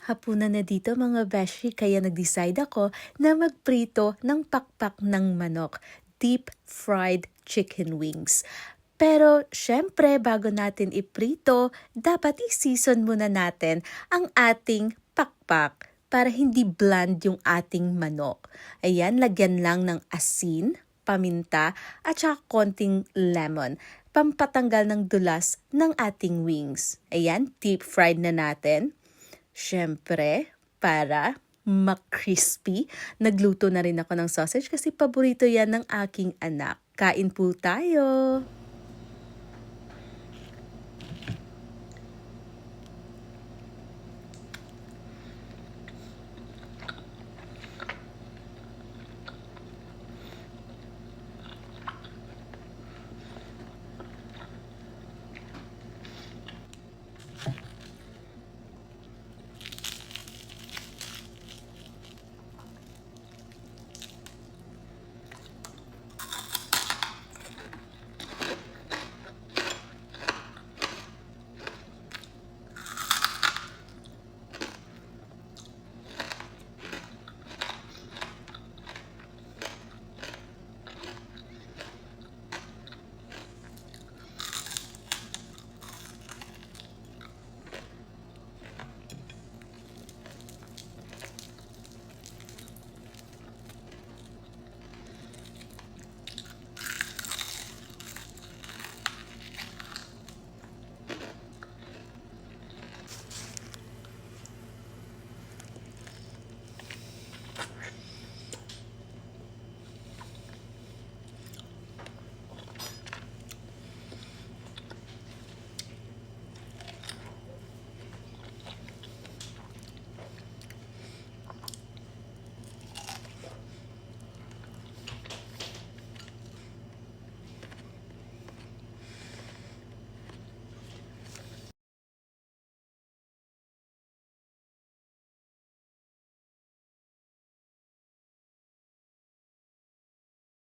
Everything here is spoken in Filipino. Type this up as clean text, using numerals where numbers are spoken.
Hapunan na dito mga beshi, kaya nag-decide ako na magprito ng pakpak ng manok, deep fried chicken wings. Pero syempre bago natin iprito, dapat i-season muna natin ang ating pakpak para hindi bland yung ating manok. Ayan, lagyan lang ng asin, paminta at saka konting lemon, pampatanggal ng dulas ng ating wings. Ayan, deep fried na natin. Siyempre, para crispy nagluto na rin ako ng sausage kasi paborito yan ng aking anak. Kain po tayo!